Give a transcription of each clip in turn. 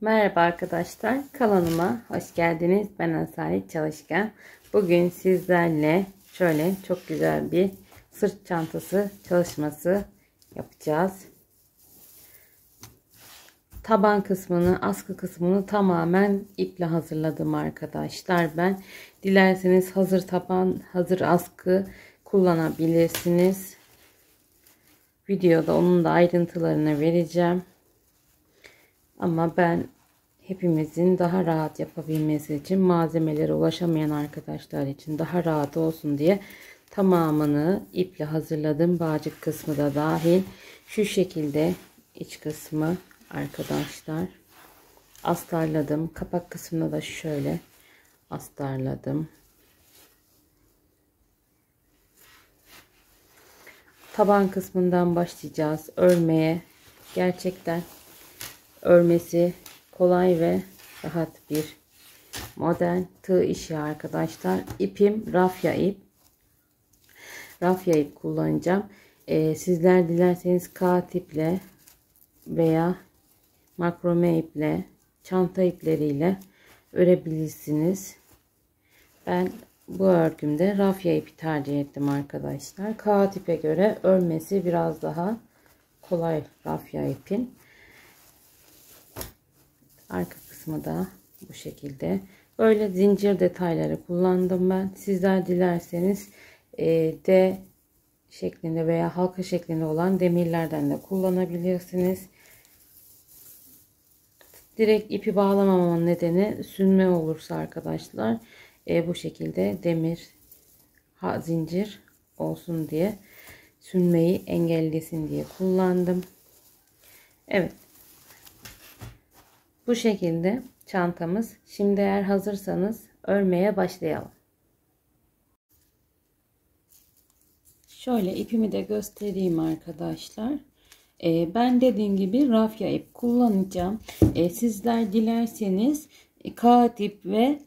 Merhaba arkadaşlar, kanalıma hoş geldiniz. Ben Asalet Çalışkan. Bugün sizlerle şöyle çok güzel bir sırt çantası çalışması yapacağız. Taban kısmını, askı kısmını tamamen iple hazırladım arkadaşlar. Ben dilerseniz hazır taban, hazır askı kullanabilirsiniz. Videoda onun da ayrıntılarını vereceğim. Ama ben hepimizin daha rahat yapabilmesi için, malzemelere ulaşamayan arkadaşlar için daha rahat olsun diye tamamını iple hazırladım. Bağcık kısmı da dahil. Şu şekilde iç kısmı arkadaşlar astarladım. Kapak kısmını da şöyle astarladım. Taban kısmından başlayacağız örmeye. Gerçekten örmesi kolay ve rahat bir model tığ işi arkadaşlar. İpim rafya ip. Rafya ip kullanacağım. Sizler dilerseniz kağıt iple veya makrome iple, çanta ipleriyle örebilirsiniz. Ben bu örgümde rafya ipi tercih ettim arkadaşlar. Kağıt ipe göre örmesi biraz daha kolay rafya ipin. Arka kısmı da bu şekilde. Böyle zincir detayları kullandım ben. Sizler dilerseniz D şeklinde veya halka şeklinde olan demirlerden de kullanabilirsiniz. Direkt ipi bağlamamamın nedeni sünme olursa arkadaşlar bu şekilde demir zincir olsun diye, sünmeyi engellesin diye kullandım. Evet. Bu şekilde çantamız. Şimdi eğer hazırsanız örmeye başlayalım. Şöyle ipimi de göstereyim arkadaşlar. Ben dediğim gibi rafya ip kullanacağım. Sizler dilerseniz kağıt ip ve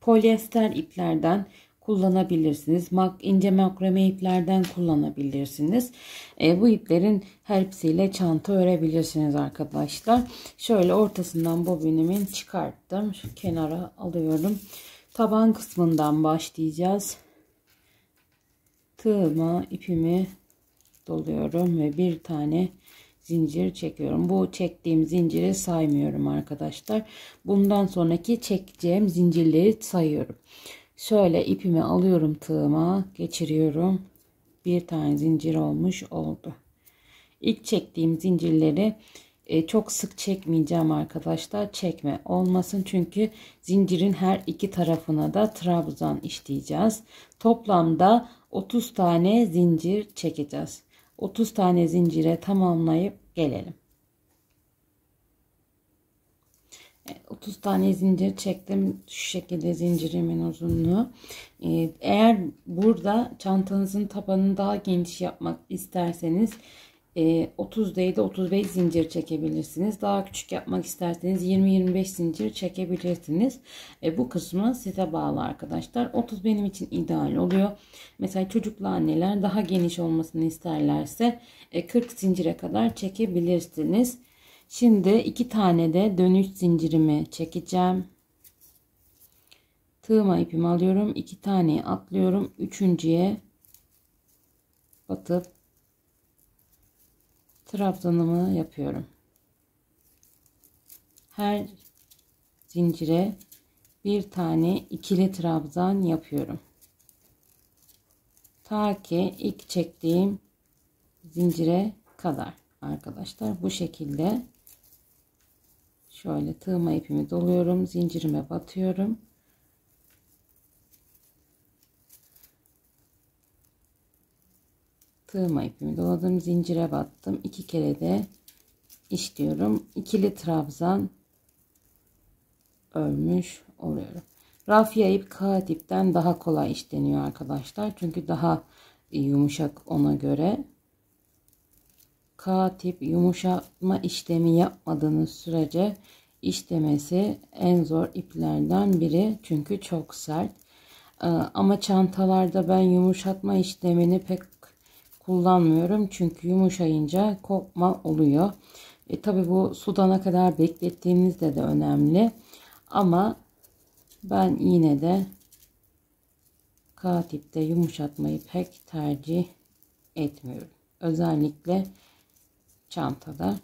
polyester iplerden kullanabilirsiniz. İnce makrame iplerden kullanabilirsiniz. Bu iplerin hepsiyle çanta örebilirsiniz arkadaşlar. Şöyle ortasından bobinimin çıkarttım. Şu kenara alıyorum. Taban kısmından başlayacağız. Tığıma ipimi doluyorum ve bir tane zincir çekiyorum. Bu çektiğim zinciri saymıyorum arkadaşlar. Bundan sonraki çekeceğim zincirleri sayıyorum. Şöyle ipimi alıyorum, tığıma geçiriyorum. Bir tane zincir olmuş oldu. İlk çektiğim zincirleri çok sık çekmeyeceğim arkadaşlar. Çekme olmasın, çünkü zincirin her iki tarafına da trabzan işleyeceğiz. Toplamda 30 tane zincir çekeceğiz. 30 tane zincire tamamlayıp gelelim. 30 tane zincir çektim. Şu şekilde zincirimin uzunluğu. Eğer burada çantanızın tabanını daha geniş yapmak isterseniz 30 değil de 35 zincir çekebilirsiniz. Daha küçük yapmak isterseniz 20-25 zincir çekebilirsiniz. Bu kısmı size bağlı arkadaşlar. 30 benim için ideal oluyor. Mesela çocuklu anneler daha geniş olmasını isterlerse 40 zincire kadar çekebilirsiniz. Şimdi 2 tane de dönüş zincirimi çekeceğim. Tığıma ipimi alıyorum. 2 tane atlıyorum. Üçüncüye batıp trabzanımı yapıyorum. Her zincire bir tane ikili trabzan yapıyorum. Ta ki ilk çektiğim zincire kadar arkadaşlar. Bu şekilde şöyle tığıma ipimi doluyorum. Zincirime batıyorum. Tığıma ipimi doladım. Zincire battım. 2 kere de işliyorum. İkili trabzan örmüş oluyorum. Rafya ip kağıt ipten daha kolay işleniyor arkadaşlar. Çünkü daha yumuşak ona göre. Kağıt ip yumuşatma işlemi yapmadığınız sürece işlemesi en zor iplerden biri. Çünkü çok sert. Ama çantalarda ben yumuşatma işlemini pek kullanmıyorum. Çünkü yumuşayınca kopma oluyor. Tabi bu suda ne kadar beklettiğimizde de önemli. Ama ben yine de katipte yumuşatmayı pek tercih etmiyorum. Özellikle çantada.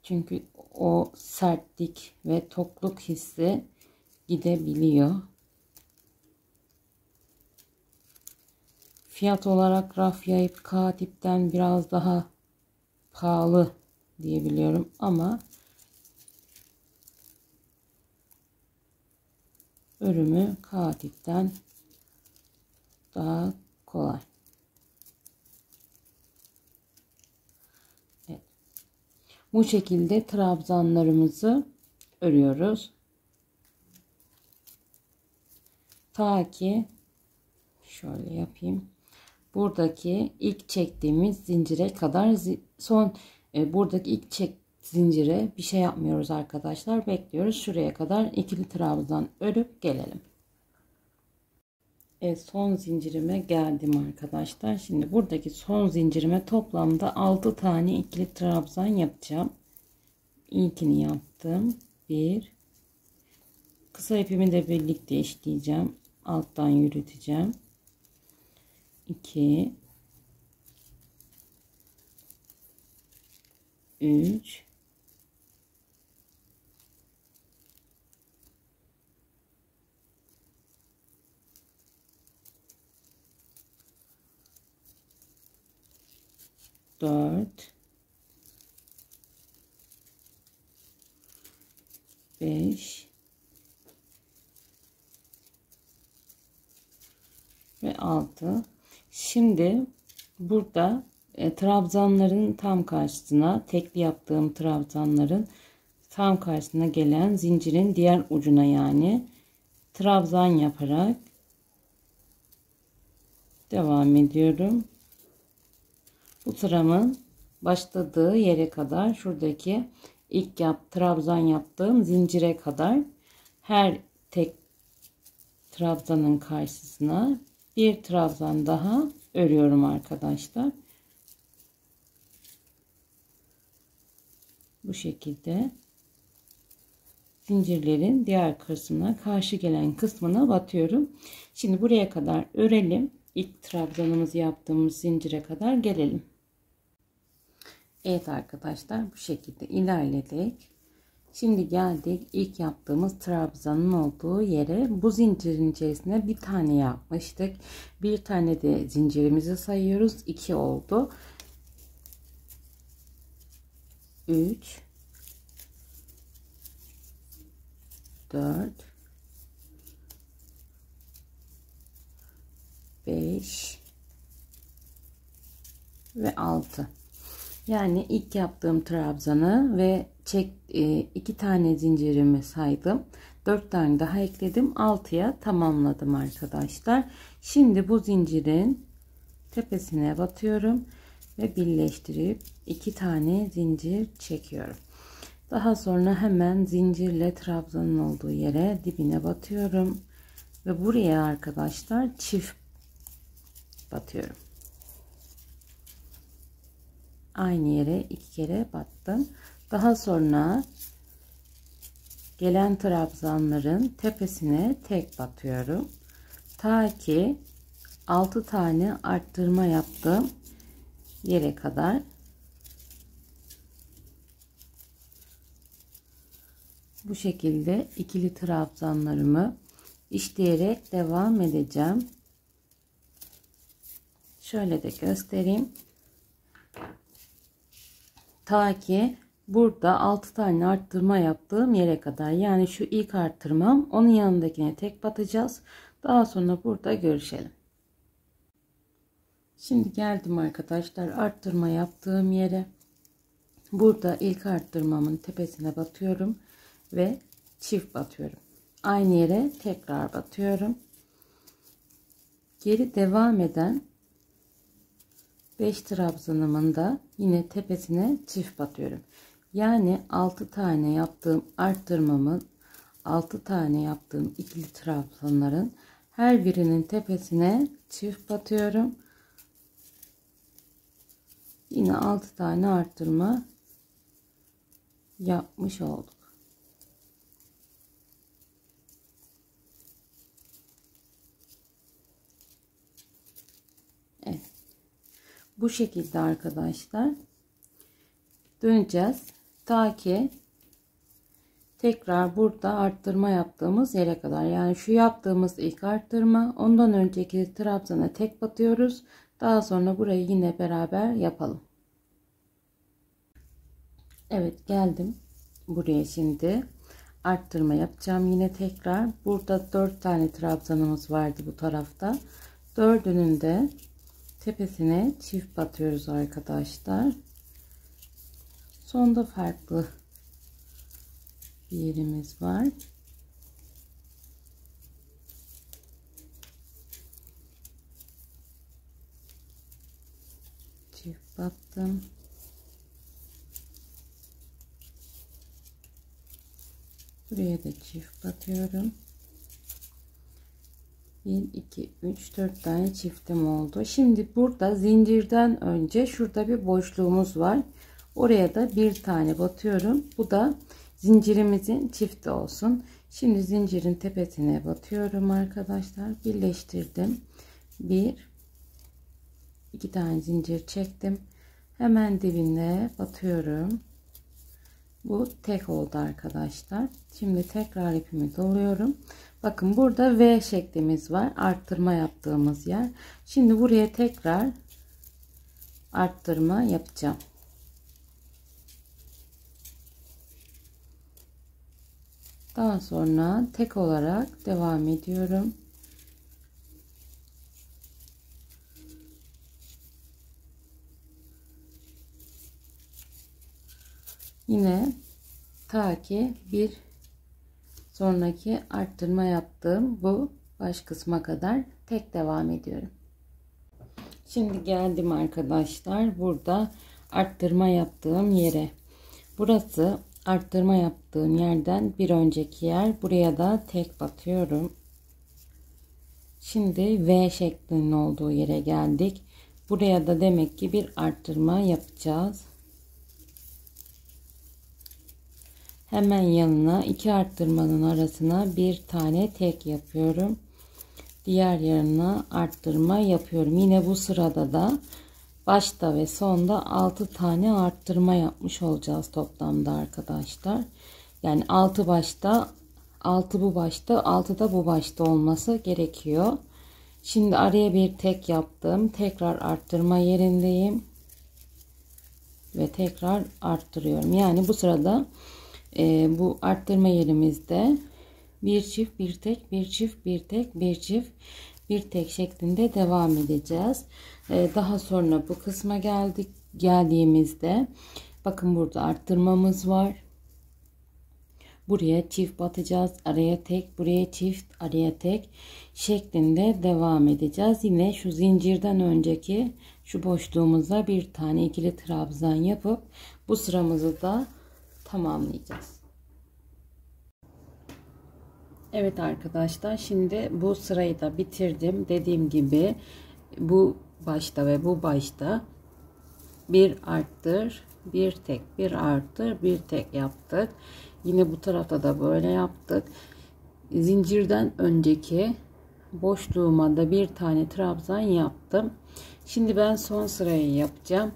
Çünkü o sertlik ve tokluk hissi gidebiliyor. Fiyat olarak rafya ip katipten biraz daha pahalı diyebiliyorum ama örümü katipten daha kolay. Evet. Bu şekilde trabzanlarımızı örüyoruz. Ta ki şöyle yapayım. Buradaki ilk çektiğimiz zincire kadar buradaki ilk zincire bir şey yapmıyoruz arkadaşlar. Bekliyoruz. Şuraya kadar ikili trabzan örüp gelelim. Son zincirime geldim arkadaşlar. Şimdi buradaki son zincirime toplamda 6 tane ikili trabzan yapacağım. İlkini yaptım. 1, kısa ipimi de birlikte işleyeceğim. Alttan yürüteceğim. 2, 3, 4, 5 ve 6. Şimdi burada trabzanların tam karşısına, tekli yaptığım trabzanların tam karşısına gelen zincirin diğer ucuna, yani trabzan yaparak devam ediyorum. Bu sıramın başladığı yere kadar, şuradaki ilk trabzan yaptığım zincire kadar her tek trabzanın karşısına bir trabzan daha örüyorum arkadaşlar. Bu şekilde zincirlerin diğer kısmına, karşı gelen kısmına batıyorum. Şimdi buraya kadar örelim. İlk trabzanımızı yaptığımız zincire kadar gelelim. Evet arkadaşlar, bu şekilde ilerledik. Şimdi geldik ilk yaptığımız trabzanın olduğu yere. Bu zincirin içerisine bir tane yapmıştık. Bir tane de zincirimizi sayıyoruz. 2 oldu. 3, 4, 5 ve 6. Yani ilk yaptığım trabzanı ve 2 tane zincirimi saydım. 4 tane daha ekledim. 6'ya tamamladım arkadaşlar. Şimdi bu zincirin tepesine batıyorum ve birleştirip 2 tane zincir çekiyorum. Daha sonra hemen zincirle trabzanın olduğu yere dibine batıyorum ve buraya arkadaşlar çift batıyorum. Aynı yere 2 kere battım. Daha sonra gelen trabzanların tepesine tek batıyorum. Ta ki 6 tane arttırma yaptığım yere kadar. Bu şekilde ikili trabzanlarımı işleyerek devam edeceğim. Şöyle de göstereyim. Ta ki burada 6 tane arttırma yaptığım yere kadar, yani şu ilk arttırmam, onun yanındakine tek batacağız. Daha sonra burada görüşelim. Şimdi geldim arkadaşlar arttırma yaptığım yere. Burada ilk arttırmamın tepesine batıyorum ve çift batıyorum. Aynı yere tekrar batıyorum. Geri devam eden 5 trabzanımın da yine tepesine çift batıyorum. Yani 6 tane yaptığım arttırmamın, 6 tane yaptığım ikili trabzanların her birinin tepesine çift batıyorum. Yine 6 tane arttırma yapmış olduk. Evet. Bu şekilde arkadaşlar döneceğiz ta ki tekrar burada arttırma yaptığımız yere kadar. Yani şu yaptığımız ilk arttırma, ondan önceki trabzana tek batıyoruz. Daha sonra burayı yine beraber yapalım. Evet, geldim buraya. Şimdi arttırma yapacağım yine tekrar. Burada 4 tane trabzanımız vardı bu tarafta. Dördünün de tepesine çift batıyoruz arkadaşlar. Sonda farklı bir yerimiz var. Çift battım. Buraya da çift batıyorum. 1 2 3 4 tane çiftim oldu. Şimdi burada zincirden önce şurada bir boşluğumuz var. Oraya da bir tane batıyorum. Bu da zincirimizin çifti olsun. Şimdi zincirin tepesine batıyorum arkadaşlar. Birleştirdim. 1 2 tane zincir çektim. Hemen dibine batıyorum. Bu tek oldu arkadaşlar. Şimdi tekrar ipimi doluyorum. Bakın burada V şeklimiz var. Arttırma yaptığımız yer. Şimdi buraya tekrar arttırma yapacağım. Daha sonra tek olarak devam ediyorum. Yine ta ki bir sonraki arttırma yaptığım bu baş kısma kadar tek devam ediyorum. Şimdi geldim arkadaşlar burada arttırma yaptığım yere. Burası arttırma yaptığım yerden bir önceki yer. Buraya da tek batıyorum. Şimdi V şeklinin olduğu yere geldik. Buraya da demek ki bir arttırma yapacağız. Hemen yanına iki arttırmanın arasına bir tane tek yapıyorum. Diğer yanına arttırma yapıyorum. Yine bu sırada da başta ve sonda 6 tane arttırma yapmış olacağız toplamda arkadaşlar. Yani 6 başta, 6 bu başta, 6 da bu başta olması gerekiyor. Şimdi araya bir tek yaptım. Tekrar arttırma yerindeyim. Ve tekrar arttırıyorum. Yani bu sırada bu arttırma yerimizde bir çift, bir tek, bir çift, bir tek, bir çift, bir tek şeklinde devam edeceğiz. Daha sonra bu kısma geldiğimizde bakın burada arttırmamız var. Buraya çift batacağız. Araya tek, buraya çift, araya tek şeklinde devam edeceğiz. Yine şu zincirden önceki şu boşluğumuza bir tane ikili trabzan yapıp bu sıramızı da tamamlayacağız. Evet arkadaşlar, şimdi bu sırayı da bitirdim. Dediğim gibi bu başta ve bu başta bir arttır, bir tek, bir arttır, bir tek yaptık. Yine bu tarafta da böyle yaptık. Zincirden önceki boşluğuma da bir tane trabzan yaptım. Şimdi ben son sırayı yapacağım.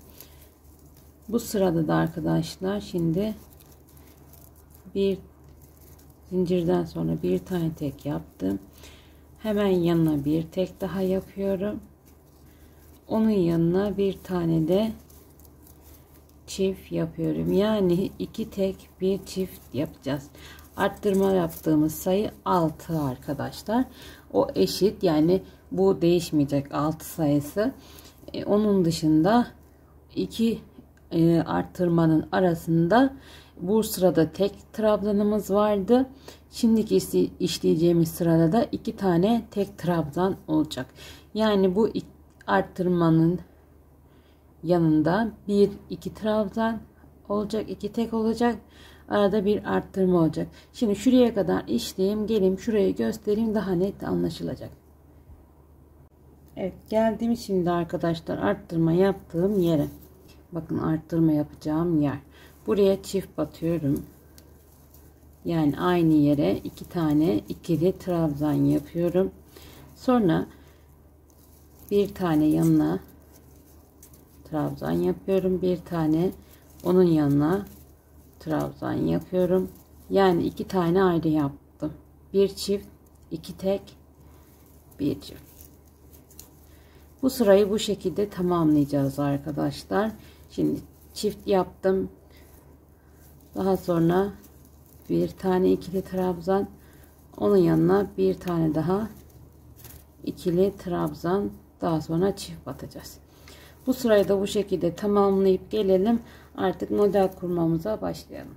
Bu sırada da arkadaşlar şimdi bir zincirden sonra bir tane tek yaptım. Hemen yanına bir tek daha yapıyorum. Onun yanına bir tane de çift yapıyorum. Yani iki tek bir çift yapacağız. Arttırma yaptığımız sayı 6 arkadaşlar. O eşit, yani bu değişmeyecek 6 sayısı. Onun dışında iki arttırmanın arasında bu sırada tek trabzanımız vardı. Şimdiki işleyeceğimiz sırada da iki tane tek trabzan olacak. Yani bu arttırmanın yanında bir iki trabzan olacak, iki tek olacak, arada bir arttırma olacak. Şimdi şuraya kadar işleyeyim, geleyim şurayı göstereyim, daha net anlaşılacak. Evet, geldim şimdi arkadaşlar arttırma yaptığım yere. Bakın arttırma yapacağım yer. Buraya çift batıyorum. Yani aynı yere 2 tane ikili trabzan yapıyorum. Sonra bir tane yanına trabzan yapıyorum. Bir tane onun yanına trabzan yapıyorum. Yani 2 tane ayrı yaptım. Bir çift, 2 tek, bir çift. Bu sırayı bu şekilde tamamlayacağız arkadaşlar. Şimdi çift yaptım. Daha sonra bir tane ikili trabzan, onun yanına bir tane daha ikili trabzan, daha sonra çift batacağız. Bu sırayı da bu şekilde tamamlayıp gelelim. Artık model kurmamıza başlayalım.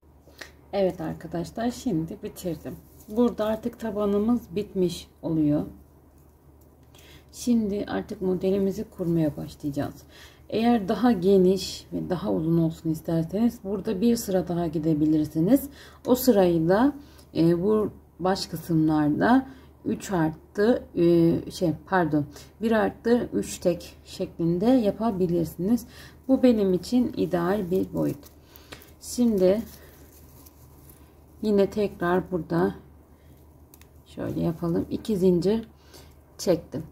Evet arkadaşlar, şimdi bitirdim. Burada artık tabanımız bitmiş oluyor. Şimdi artık modelimizi kurmaya başlayacağız. Eğer daha geniş ve daha uzun olsun isterseniz burada bir sıra daha gidebilirsiniz. O sırayı da bu baş kısımlarda 3 artı 1 artı 3 tek şeklinde yapabilirsiniz. Bu benim için ideal bir boyut. Şimdi yine tekrar burada şöyle yapalım. 2 zincir çektim.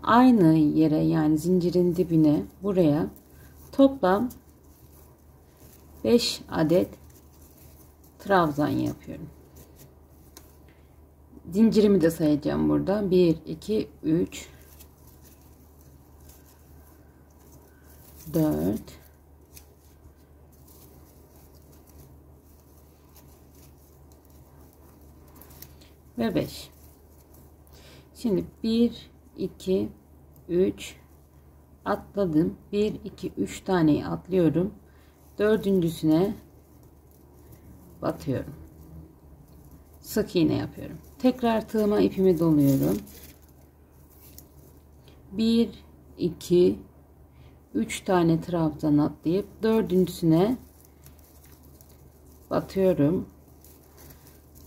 Aynı yere, yani zincirin dibine, buraya toplam 5 adet trabzan yapıyorum. Zincirimi de sayacağım burada. 1 2 3 4 ve 5. Şimdi 1 2 3 atladım. 1 2 3 taneyi atlıyorum. Dördüncüsüne batıyorum. Sık iğne yapıyorum. Tekrar tığıma ipimi doluyorum. 1 2 3 tane trabzan atlayıp dördüncüsüne batıyorum.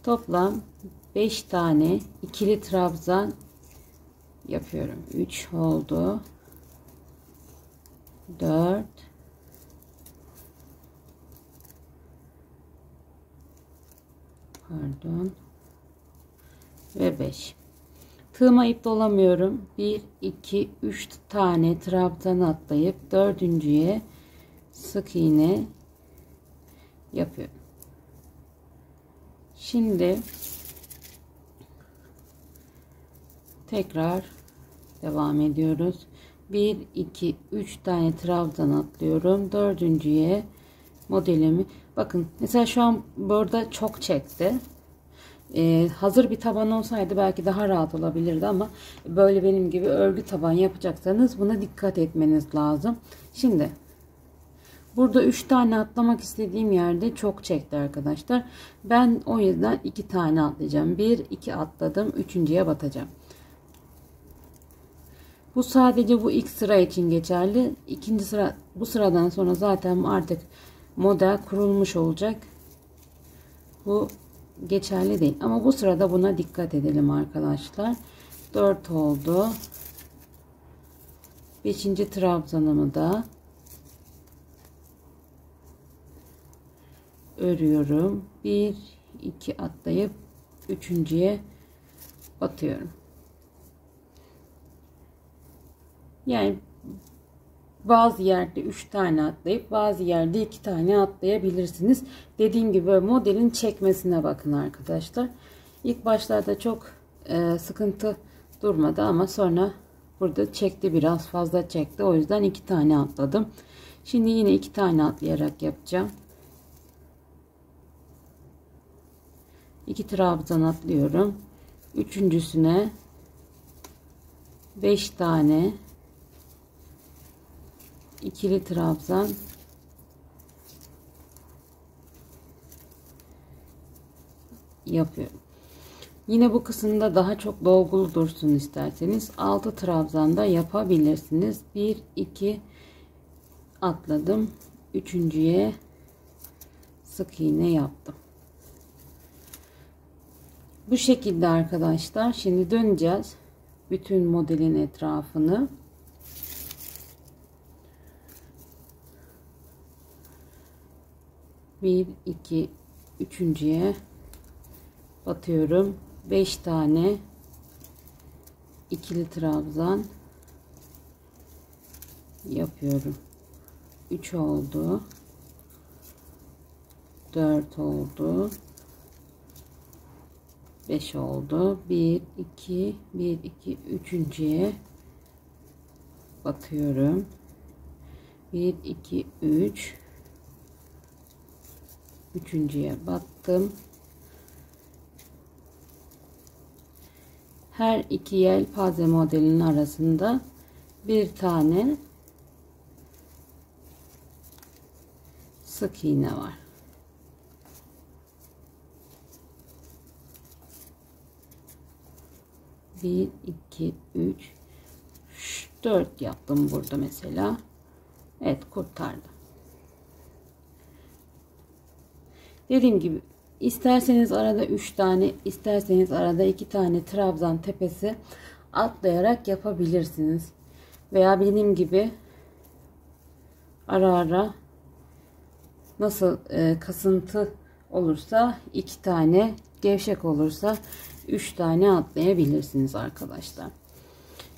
Toplam 5 tane ikili trabzan yapıyorum. 3 oldu. 4 pardon ve 5. Tığıma ip dolamıyorum. 1 2 3 tane trabzan atlayıp dördüncüye sık iğne yapıyorum. Şimdi tekrar devam ediyoruz. 1 2 3 tane trabzan atlıyorum. Dördüncüye modelimi, bakın mesela şu an burada çok çekti. Hazır bir taban olsaydı belki daha rahat olabilirdi ama böyle benim gibi örgü taban yapacaksanız buna dikkat etmeniz lazım. Şimdi burada 3 tane atlamak istediğim yerde çok çekti arkadaşlar. Ben o yüzden 2 tane atlayacağım. 1 2 atladım. Üçüncüye batacağım. Bu sadece bu ilk sıra için geçerli. İkinci sıra, bu sıradan sonra zaten artık model kurulmuş olacak. Bu geçerli değil. Ama bu sırada buna dikkat edelim arkadaşlar. 4 oldu. 5. trabzanımı da örüyorum. 1 2 atlayıp üçüncüye batıyorum. Yani bazı yerde 3 tane atlayıp bazı yerde 2 tane atlayabilirsiniz. Dediğim gibi modelin çekmesine bakın arkadaşlar. İlk başlarda çok sıkıntı durmadı ama sonra burada çekti, biraz fazla çekti. O yüzden 2 tane atladım. Şimdi yine 2 tane atlayarak yapacağım. 2 trabzan atlıyorum. Üçüncüsüne 5 tane ikili trabzan yapıyorum. Yine bu kısımda daha çok dolgulu dursun isterseniz 6 trabzan da yapabilirsiniz. 1 2 atladım. Üçüncüye sık iğne yaptım. Bu şekilde arkadaşlar. Şimdi döneceğiz bütün modelin etrafını. 1 2 üçüncüye batıyorum. 5 tane ikili trabzan yapıyorum. 3 oldu. 4 oldu. 5 oldu. 1 2 1 2 üçüncüye batıyorum. 1 2 3 üçüncüye battım. Her iki yelpaze modelinin arasında bir tane sık iğne var. Bir, iki, üç, 4 yaptım burada mesela. Evet, kurtardım. Dediğim gibi isterseniz arada 3 tane, isterseniz arada 2 tane trabzan tepesi atlayarak yapabilirsiniz. Veya benim gibi ara ara nasıl kasıntı olursa 2 tane, gevşek olursa 3 tane atlayabilirsiniz arkadaşlar.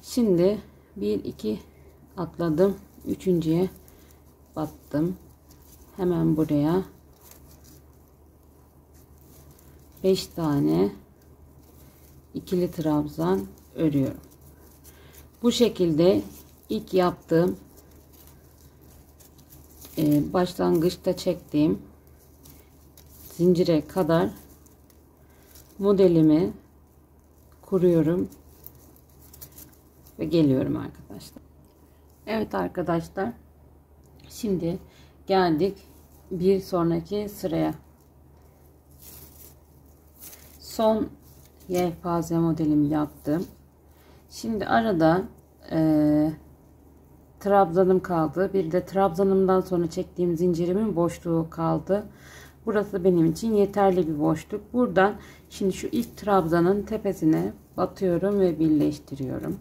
Şimdi 1 2 atladım. Üçüncüye battım. Hemen buraya 5 tane ikili trabzan örüyorum. Bu şekilde ilk yaptığım başlangıçta çektiğim zincire kadar modelimi kuruyorum ve geliyorum arkadaşlar. Evet arkadaşlar, şimdi geldik bir sonraki sıraya. Son yelpaze modelimi yaptım. Şimdi arada trabzanım kaldı. Bir de trabzanımdan sonra çektiğim zincirimin boşluğu kaldı. Burası benim için yeterli bir boşluk. Buradan şimdi şu ilk trabzanın tepesine batıyorum ve birleştiriyorum.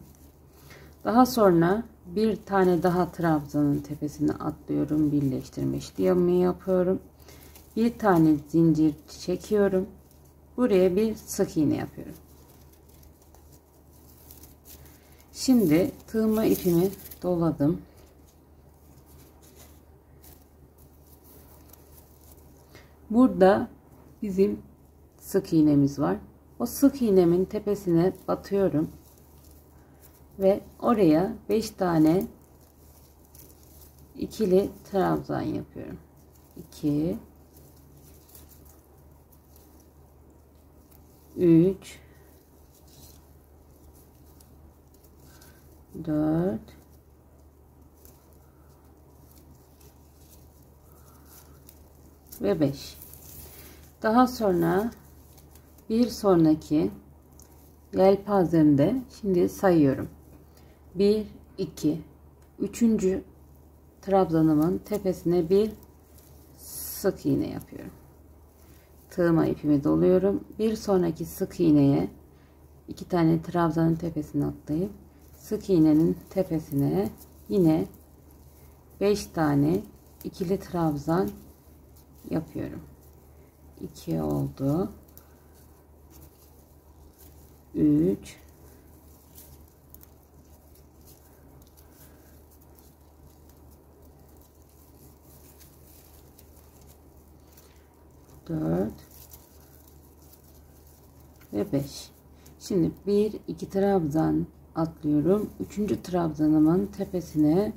Daha sonra bir tane daha trabzanın tepesine atlıyorum, birleştirme işlemi yapıyorum. Bir tane zincir çekiyorum. Buraya bir sık iğne yapıyorum. Şimdi tığma ipimi doladım. Burada bizim sık iğnemiz var. O sık iğnemin tepesine batıyorum ve oraya 5 tane ikili trabzan yapıyorum. 2 3 4 ve 5. Daha sonra bir sonraki yelpazemde şimdi sayıyorum. 1 2 üçüncü trabzanımın tepesine bir sık iğne yapıyorum. Tığıma ipimi doluyorum. Bir sonraki sık iğneye 2 tane trabzanın tepesine atlayıp sık iğnenin tepesine yine 5 tane ikili trabzan yapıyorum. 2 oldu. 3 4 ve 5. Şimdi 1 2 trabzan atlıyorum. 3. trabzanımın tepesine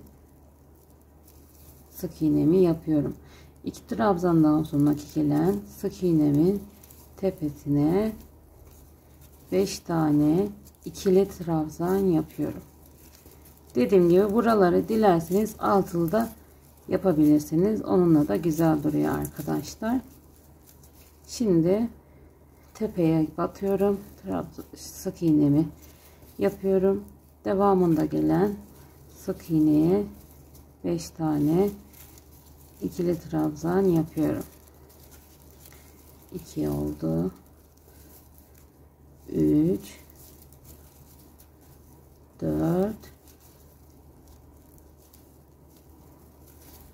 sık iğnemi yapıyorum. 2 trabzandan sonraki gelen sık iğnemin tepesine 5 tane ikili trabzan yapıyorum. Dediğim gibi buraları dilerseniz altılı da yapabilirsiniz. Onunla da güzel duruyor arkadaşlar. Şimdi tepeye batıyorum. Sık iğnemi yapıyorum. Devamında gelen sık iğneye 5 tane ikili trabzan yapıyorum. 2 oldu. 3 4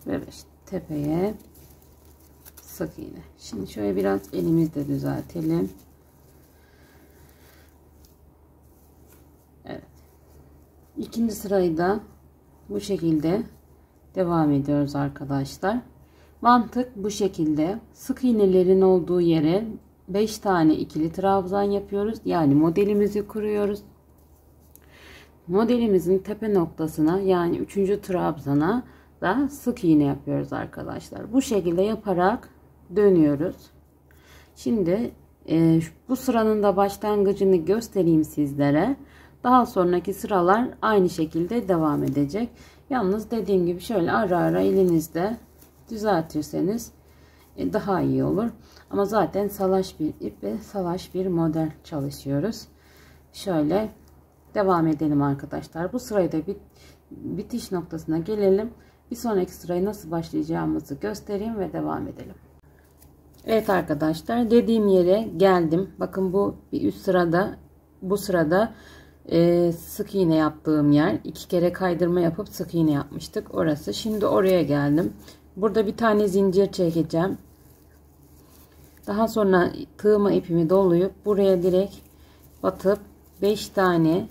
ve 5. Tepeye sık iğne. Şimdi şöyle biraz elimizde düzeltelim. Evet. İkinci sırayı da bu şekilde devam ediyoruz arkadaşlar. Mantık bu şekilde. Sık iğnelerin olduğu yere 5 tane ikili trabzan yapıyoruz. Yani modelimizi kuruyoruz. Modelimizin tepe noktasına, yani 3. trabzana da sık iğne yapıyoruz arkadaşlar. Bu şekilde yaparak dönüyoruz. Şimdi bu sıranın da başlangıcını göstereyim sizlere. Daha sonraki sıralar aynı şekilde devam edecek. Yalnız dediğim gibi şöyle ara ara elinizde düzeltirseniz daha iyi olur. Ama zaten salaş bir ip ve salaş bir model çalışıyoruz. Şöyle devam edelim arkadaşlar. Bu sırayı da bitiş noktasına gelelim. Bir sonraki sırayı nasıl başlayacağımızı göstereyim ve devam edelim. Evet arkadaşlar, dediğim yere geldim. Bakın bu bir üst sırada, bu sırada sık iğne yaptığım yer. 2 kere kaydırma yapıp sık iğne yapmıştık orası. Şimdi oraya geldim. Burada bir tane zincir çekeceğim. Daha sonra tığıma ipimi dolayıp buraya direkt batıp 5 tane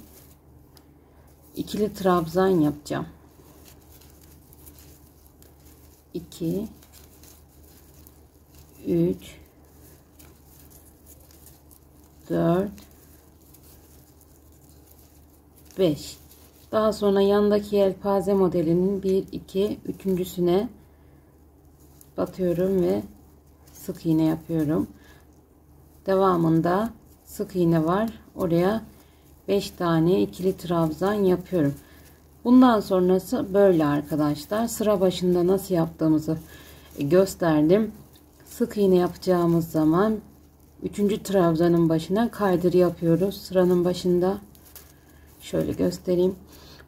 ikili trabzan yapacağım. 2 3 4 5. Daha sonra yandaki yelpaze modelinin 1 2 üçüncüsüne batıyorum ve sık iğne yapıyorum. Devamında sık iğne var. Oraya 5 tane ikili trabzan yapıyorum. Bundan sonrası böyle arkadaşlar. Sıra başında nasıl yaptığımızı gösterdim. Sık iğne yapacağımız zaman 3. trabzanın başına kaydır yapıyoruz. Sıranın başında şöyle göstereyim.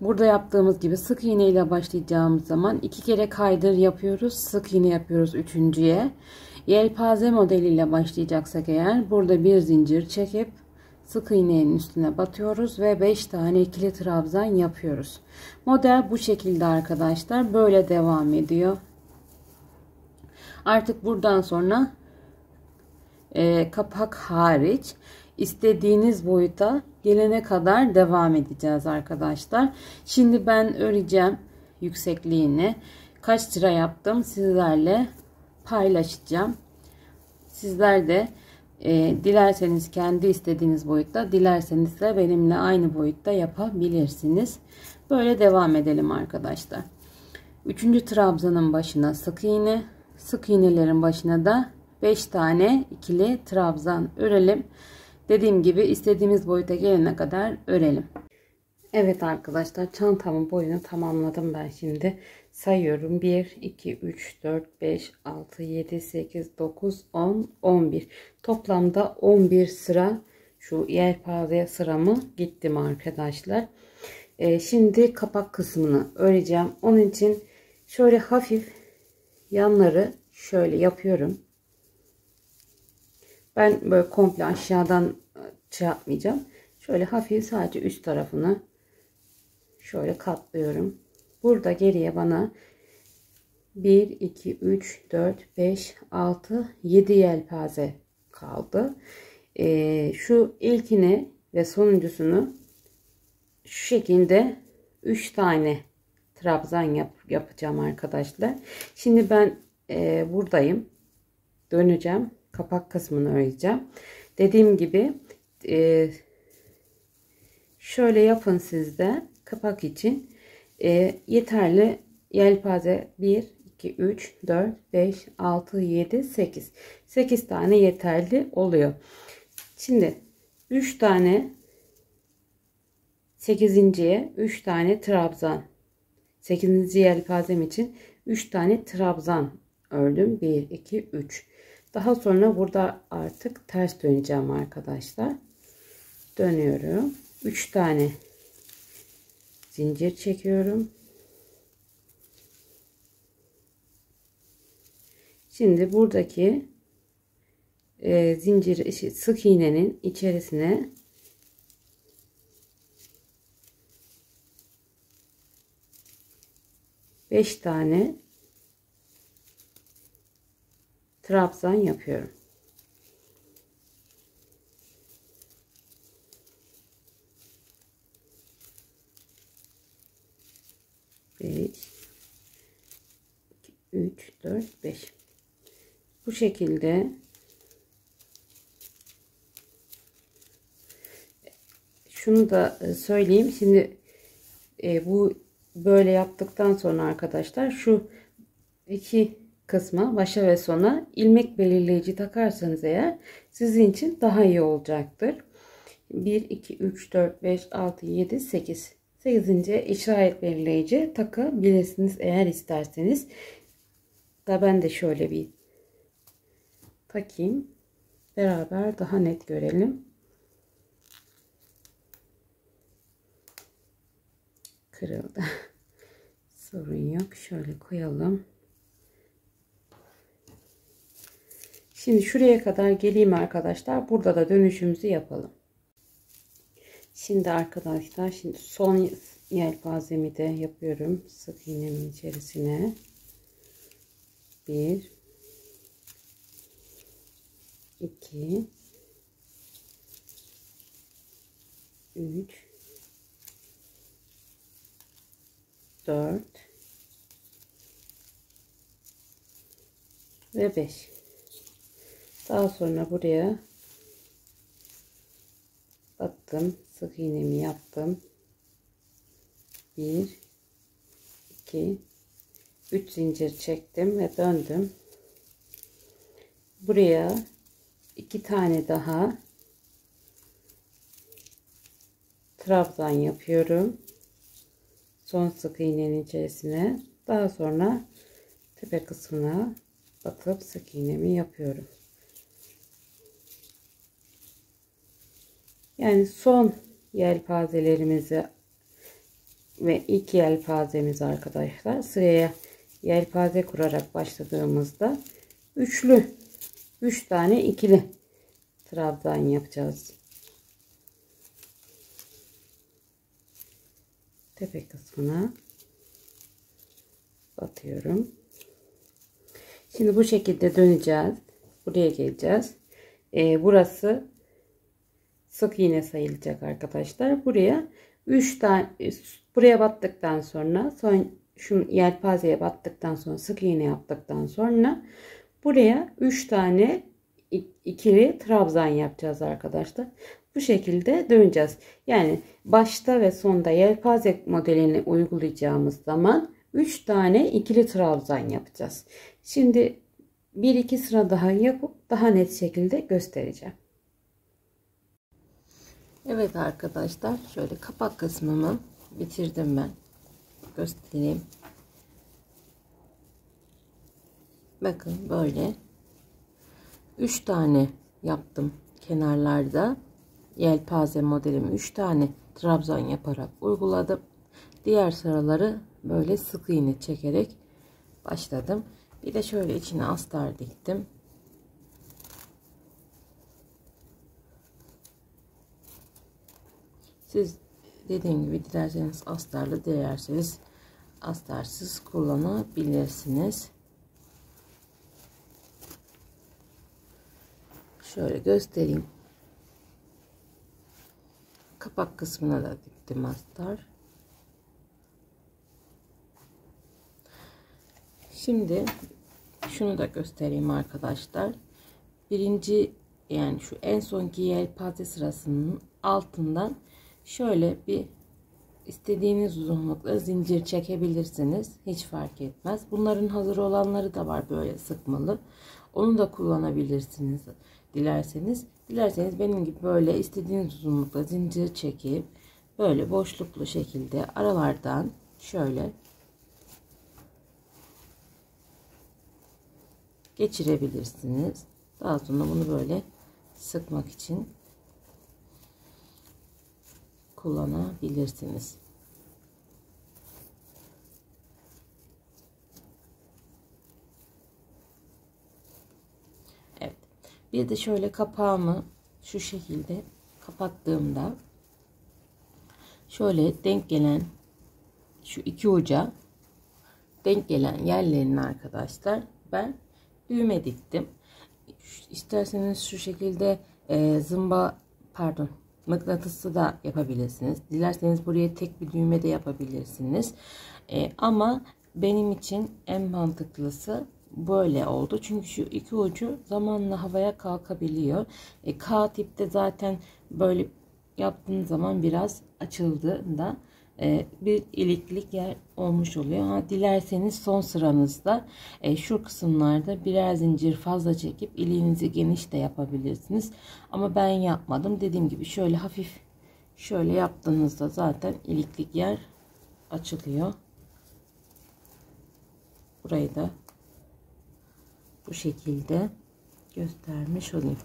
Burada yaptığımız gibi sık iğne ile başlayacağımız zaman 2 kere kaydır yapıyoruz. Sık iğne yapıyoruz üçüncüye. Yelpaze modeliyle başlayacaksak eğer burada bir zincir çekip sık iğnenin üstüne batıyoruz ve 5 tane ikili trabzan yapıyoruz. Model bu şekilde arkadaşlar. Böyle devam ediyor. Artık buradan sonra kapak hariç istediğiniz boyuta gelene kadar devam edeceğiz arkadaşlar. Şimdi ben öreceğim yüksekliğini. Kaç sıra yaptım sizlerle paylaşacağım. Sizler de dilerseniz kendi istediğiniz boyutta, dilerseniz de benimle aynı boyutta yapabilirsiniz. Böyle devam edelim arkadaşlar. 3. trabzanın başına sık iğne, sık iğnelerin başına da 5 tane ikili trabzan örelim. Dediğim gibi istediğimiz boyuta gelene kadar örelim. Evet arkadaşlar, çantamın boyunu tamamladım ben şimdi. Sayıyorum: 1, 2, 3, 4, 5, 6, 7, 8, 9, 10, 11. Toplamda 11 sıra şu yelpaze sıramı gittim arkadaşlar. Şimdi kapak kısmını öreceğim. Onun için şöyle hafif yanları şöyle yapıyorum. Ben böyle komple aşağıdan şey yapmayacağım. Şöyle hafif sadece üst tarafını şöyle katlıyorum. Burada geriye bana 1, 2, 3, 4, 5, 6, 7 yelpaze kaldı. Şu ilkini ve sonuncusunu şu şekilde 3 tane trabzan yapacağım arkadaşlar. Şimdi ben buradayım. Döneceğim. Kapak kısmını öreceğim. Dediğim gibi şöyle yapın siz de kapak için. Yeterli yelpaze 1, 2, 3, 4, 5, 6, 7, 8. 8 tane yeterli oluyor. Şimdi 3 tane 8.'ye 3 tane trabzan. 8. yelpazem için 3 tane trabzan ördüm. 1, 2, 3. Daha sonra burada artık ters döneceğim arkadaşlar. Dönüyorum. 3 tane zincir çekiyorum. Şimdi buradaki zincir sık iğnenin içerisine beş tane trabzan yapıyorum. Beş, 3, 4, 5. Bu şekilde şunu da söyleyeyim. Şimdi bu böyle yaptıktan sonra arkadaşlar şu iki kısma, başa ve sona ilmek belirleyici takarsanız eğer sizin için daha iyi olacaktır. 1, 2, 3, 4, 5, 6, 7, 8. 8. işaret belirleyici takabilirsiniz eğer isterseniz. Da ben de şöyle bir takayım. Beraber daha net görelim. Kırıldı. Sorun yok. Şöyle koyalım. Şimdi şuraya kadar geleyim arkadaşlar. Burada da dönüşümüzü yapalım. Şimdi arkadaşlar son yelpazemi de yapıyorum. Sık iğnemin içerisine 1, 2, 3, 4 ve 5. Daha sonra buraya battım, sık iğnemi yaptım. 1, 2, 3 zincir çektim ve döndüm. Buraya 2 tane daha trabzan yapıyorum. Son sık iğnenin içerisine. Daha sonra tepe kısmına batıp sık iğnemi yapıyorum. Yani son yelpazelerimizi ve ilk yelpazemiz arkadaşlar, sıraya yelpaze kurarak başladığımızda 3 tane ikili trabzan yapacağız. Tepe kısmına batıyorum. Şimdi bu şekilde döneceğiz. Buraya geleceğiz. Burası sık iğne sayılacak arkadaşlar. Buraya 3 tane, buraya battıktan sonra şu yelpazeye battıktan sonra sık iğne yaptıktan sonra buraya 3 tane ikili trabzan yapacağız arkadaşlar. Bu şekilde döneceğiz. Yani başta ve sonda yelpaze modelini uygulayacağımız zaman 3 tane ikili trabzan yapacağız. Şimdi 1-2 sıra daha yapıp daha net şekilde göstereceğim. Evet arkadaşlar, şöyle kapak kısmımı bitirdim ben. Göstereyim. Bakın böyle 3 tane yaptım kenarlarda. Yelpaze modelimi 3 tane trabzan yaparak uyguladım. Diğer sıraları böyle sık iğne çekerek başladım. Bir de şöyle içine astar diktim. Siz dediğim gibi dilerseniz astarlı, dilerseniz astarsız kullanabilirsiniz. Şöyle göstereyim. Kapak kısmına da diktim astar. Şimdi şunu da göstereyim arkadaşlar. Birinci, yani şu en sonki yelpaze sırasının altından şöyle bir istediğiniz uzunlukla zincir çekebilirsiniz. Hiç fark etmez. Bunların hazır olanları da var, böyle sıkmalı. Onu da kullanabilirsiniz dilerseniz. Dilerseniz benim gibi böyle istediğiniz uzunlukla zincir çekip böyle boşluklu şekilde aralardan şöyle geçirebilirsiniz. Daha sonra bunu böyle sıkmak için kullanabilirsiniz. Evet. Bir de şöyle kapağımı şu şekilde kapattığımda şöyle denk gelen şu iki uca denk gelen yerlerini arkadaşlar ben düğme diktim. İsterseniz şu şekilde mıknatıslı da yapabilirsiniz. Dilerseniz buraya tek bir düğme de yapabilirsiniz. Ama benim için en mantıklısı böyle oldu. Çünkü şu iki ucu zamanla havaya kalkabiliyor. K tipte zaten böyle yaptığınız zaman biraz açıldığında bir iliklik yer olmuş oluyor. Dilerseniz son sıranızda şu kısımlarda birer zincir fazla çekip iliğinizi geniş de yapabilirsiniz. Ama ben yapmadım. Dediğim gibi şöyle hafif şöyle yaptığınızda zaten iliklik yer açılıyor. Burayı da bu şekilde göstermiş olayım.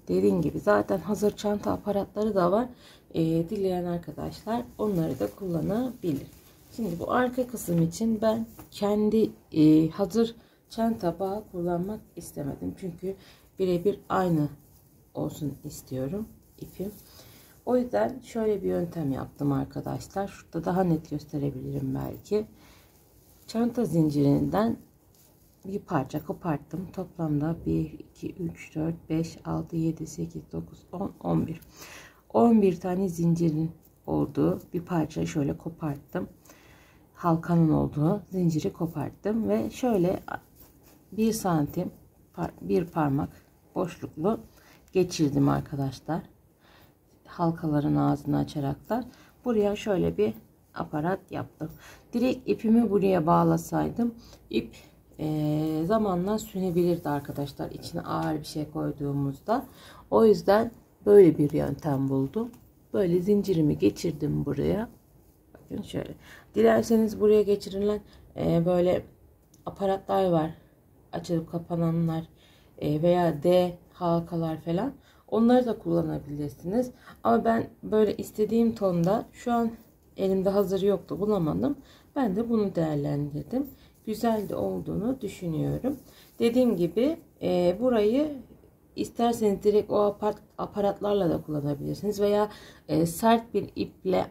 Dediğim gibi zaten hazır çanta aparatları da var. Dileyen arkadaşlar onları da kullanabilir. Şimdi bu arka kısım için ben kendi hazır çanta bağı kullanmak istemedim. Çünkü birebir aynı olsun istiyorum ipim. O yüzden şöyle bir yöntem yaptım arkadaşlar. Şurada daha net gösterebilirim belki. Çanta zincirinden bir parça koparttım. Toplamda 1, 2, 3, 4, 5, 6, 7, 8, 9, 10, 11. 11 tane zincirin olduğu bir parça şöyle koparttım. Halkanın olduğu zinciri koparttım ve şöyle 1 santim bir parmak boşluklu geçirdim arkadaşlar. Halkaların ağzını açaraktan buraya şöyle bir aparat yaptım. Direkt ipimi buraya bağlasaydım ip zamanla sünebilirdi arkadaşlar, içine ağır bir şey koyduğumuzda. O yüzden böyle bir yöntem buldum. Böyle zincirimi geçirdim buraya. Bakın şöyle. Dilerseniz buraya geçirilen böyle aparatlar var. Açılıp kapananlar veya D halkalar falan. Onları da kullanabilirsiniz. Ama ben böyle istediğim tonda, şu an elimde hazır yoktu, bulamadım. Ben de bunu değerlendirdim. Güzel de olduğunu düşünüyorum. Dediğim gibi burayı isterseniz direkt o aparatlarla da kullanabilirsiniz. Veya sert bir iple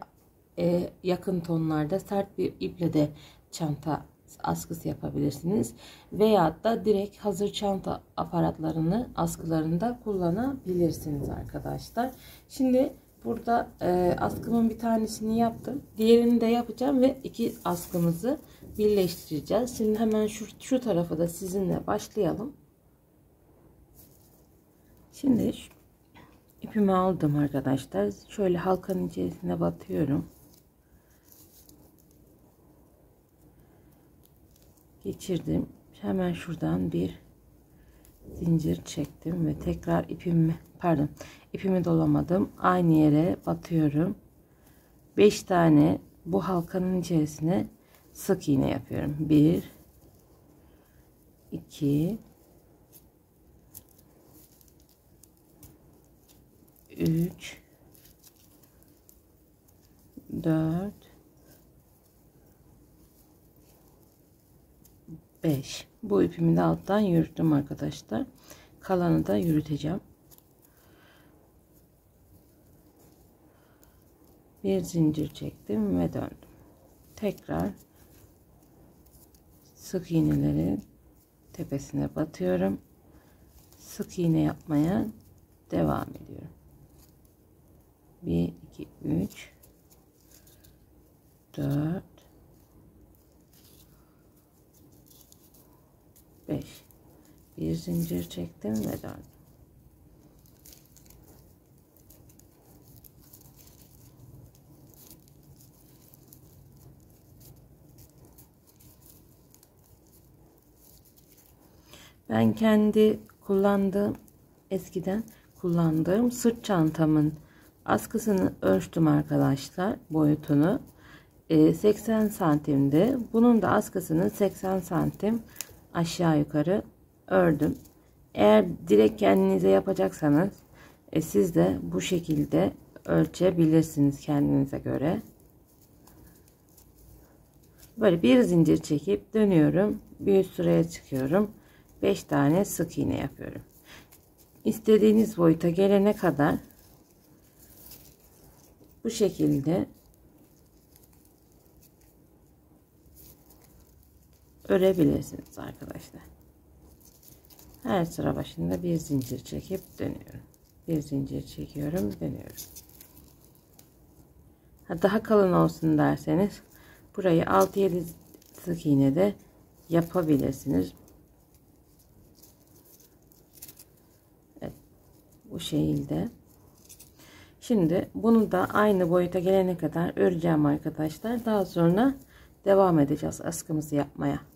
yakın tonlarda sert bir iple de çanta askısı yapabilirsiniz. Veya da direkt hazır çanta aparatlarını askılarında kullanabilirsiniz arkadaşlar. Şimdi burada askımın bir tanesini yaptım. Diğerini de yapacağım ve iki askımızı birleştireceğiz. Şimdi hemen şu tarafa da sizinle başlayalım. Şimdi ipimi aldım arkadaşlar. Şöyle halkanın içerisine batıyorum. Geçirdim. Hemen şuradan bir zincir çektim ve tekrar ipimi dolamadım. Aynı yere batıyorum. 5 tane bu halkanın içerisine sık iğne yapıyorum. 1 2 3 4 5. Bu ipimi de alttan yürüttüm arkadaşlar. Kalanı da yürüteceğim. Bir zincir çektim ve döndüm. Tekrar sık iğneleri tepesine batıyorum. Sık iğne yapmaya devam ediyorum. 1 2 3 4 5. Bir zincir çektim ve döndüm. Ben kendi eskiden kullandığım sırt çantamın askısını ölçtüm arkadaşlar, boyutunu 80 santimdi. Bunun da askısını 80 santim aşağı yukarı ördüm. Eğer direkt kendinize yapacaksanız siz de bu şekilde ölçebilirsiniz kendinize göre. Böyle bir zincir çekip dönüyorum. Bir üst sıraya çıkıyorum. 5 tane sık iğne yapıyorum. İstediğiniz boyuta gelene kadar bu şekilde örebilirsiniz arkadaşlar. Her sıra başında bir zincir çekip dönüyorum. Bir zincir çekiyorum, dönüyorum. Daha kalın olsun derseniz burayı 6-7 sık iğne de yapabilirsiniz. Evet, bu şekilde. Şimdi bunu da aynı boyuta gelene kadar öreceğim arkadaşlar. Daha sonra devam edeceğiz askımızı yapmaya.